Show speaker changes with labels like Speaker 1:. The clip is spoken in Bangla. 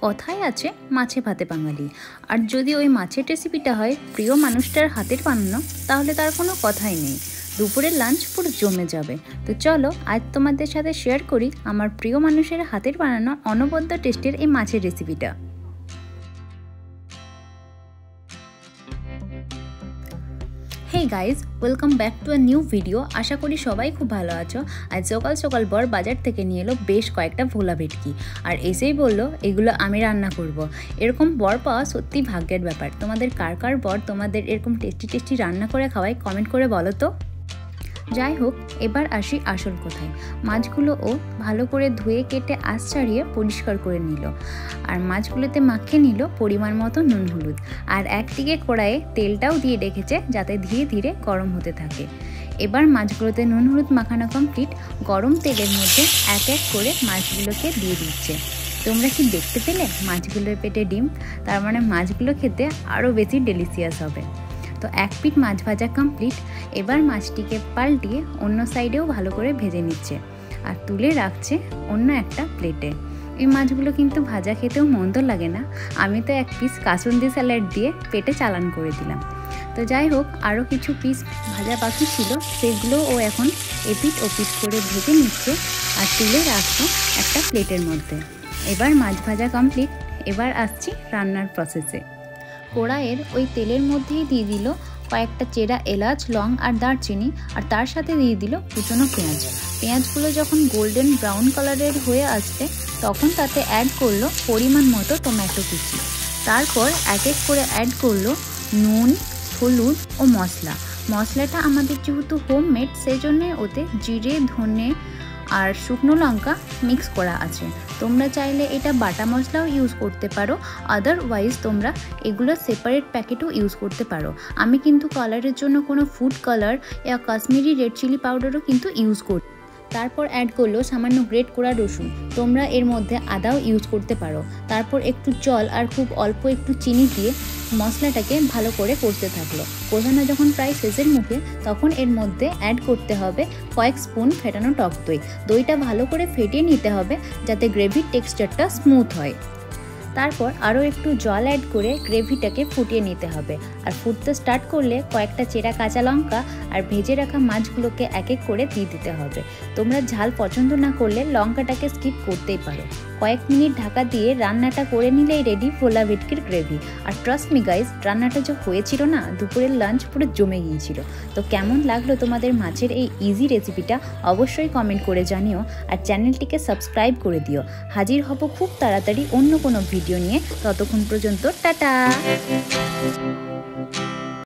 Speaker 1: কথায় আছে মাছে ভাতে বাঙালি। আর যদি ওই মাছের রেসিপিটা হয় প্রিয় মানুষটার হাতের বানানো, তাহলে তার কোনো কথাই নেই। দুপুরের লাঞ্চ পুরো জমে যাবে। তো চলো আজ তোমাদের সাথে শেয়ার করি আমার প্রিয় মানুষের হাতের বানানো অনবদ্য টেস্টের এই মাছের রেসিপিটা। Hey guys, welcome back to a new video. আশা করি সবাই খুব ভালো আছো। আজ সকাল সকাল বর বাজার থেকে নিয়ে এলো বেশ কয়েকটা ভোলা ভেটকি, আর এসেই বললো এগুলো আমি রান্না করব। এরকম বর পাওয়া সত্যি ভাগ্যের ব্যাপার। তোমাদের কার কার বর তোমাদের এরকম টেস্টি রান্না করে খাওয়ায় কমেন্ট করে বলো তো। যাই হোক, এবার আসি আসল কথায়। মাছগুলো ও ভালো করে ধুয়ে কেটে আঁশ ছাড়িয়ে পরিষ্কার করে নিল, আর মাছগুলোতে মাখিয়ে নিল পরিমাণ মতো নুন হলুদ। আর একদিকে কড়াইয়ে তেলটাও দিয়ে রেখেছে যাতে ধীরে ধীরে গরম হতে থাকে। এবার মাছগুলোতে নুন হলুদ মাখানো কমপ্লিট। গরম তেলের মধ্যে এক এক করে মাছগুলোকে দিয়ে দিচ্ছে। তোমরা কি দেখতে পেলে মাছগুলোর পেটে ডিম? তার মানে মাছগুলো খেতে আরও বেশি ডেলিশিয়াস হবে। তো এক পিঠ মাছ ভাজা কমপ্লিট। এবার মাছটিকে পাল্টিয়ে অন্য সাইডেও ভালো করে ভেজে নিচ্ছে আর তুলে রাখছে অন্য একটা প্লেটে। এই মাছগুলো কিন্তু ভাজা খেতেও মন্দ লাগে না। আমি তো এক পিস কাসুন্দি স্যালাড দিয়ে পেটে চালান করে দিলাম। তো যাই হোক, আরও কিছু পিস ভাজা বাকি ছিল, সেগুলো ও এখন এপিট ওপিট করে ভেজে নিচ্ছে আর তুলে রাখছে একটা প্লেটের মধ্যে। এবার মাছ ভাজা কমপ্লিট। এবার আসছি রান্নার প্রসেসে। কড়াইয়ের ওই তেলের মধ্যেই দিয়ে দিল কয়েকটা চেরা এলাচ, লং আর দারচিনি, আর তার সাথে দিয়ে দিল কুচনো পেঁয়াজ। পেঁয়াজগুলো যখন গোল্ডেন ব্রাউন কালারের হয়ে আসছে তখন তাতে অ্যাড করলো পরিমাণ মতো টমেটো কুচি। তারপর এক এক করে অ্যাড করলো নুন, হলুদ ও মশলা। মশলাটা আমাদের যেহেতু হোমমেড, সেই জন্যে ওতে জিরে, ধনে আর শুকনো লঙ্কা মিক্স করা আছে। তোমরা চাইলে এটা বাটা মশলাও ইউজ করতে পারো, আদারওয়াইজ তোমরা এগুলো সেপারেট প্যাকেটও ইউজ করতে পারো। আমি কিন্তু কালারের জন্য কোনো ফুড কালার বা কাশ্মীরি রেড চিলি পাউডারও কিন্তু ইউজ করি। তারপর অ্যাড করলো সামান্য গ্রেট করা রসুন। তোমরা এর মধ্যে আদাও ইউজ করতে পারো। তারপর একটু জল আর খুব অল্প একটু চিনি দিয়ে মশলাটাকে ভালো করে কষতে থাকলো। কষানো যখন প্রায় শেষের মুখে, তখন এর মধ্যে অ্যাড করতে হবে কয়েক স্পুন ফেটানো টক দই। দইটা ভালো করে ফেটিয়ে নিতে হবে যাতে গ্রেভির টেক্সচারটা স্মুথ হয়। তারপর আরও একটু জল অ্যাড করে গ্রেভিটাকে ফুটিয়ে নিতে হবে। আর ফুটতে স্টার্ট করলে কয়েকটা চেরা কাঁচা লঙ্কা আর ভেজে রাখা মাছগুলোকে এক এক করে দিয়ে দিতে হবে। তোমরা ঝাল পছন্দ না করলে লঙ্কাটাকে স্কিপ করতেই পারো। কয়েক মিনিট ঢাকা দিয়ে রান্নাটা করে নিলেই রেডি ভোলা ভেটকির গ্রেভি। আর ট্রাস্ট মি গাইজ, রান্নাটা যে হয়েছিল না, দুপুরের লাঞ্চ পুরো জমে গিয়েছিল। তো কেমন লাগলো তোমাদের মাছের এই ইজি রেসিপিটা অবশ্যই কমেন্ট করে জানিও, আর চ্যানেলটিকে সাবস্ক্রাইব করে দিও। হাজির হব খুব তাড়াতাড়ি অন্য কোনো ভিডিও নিয়ে। ততক্ষণ পর্যন্ত টাটা।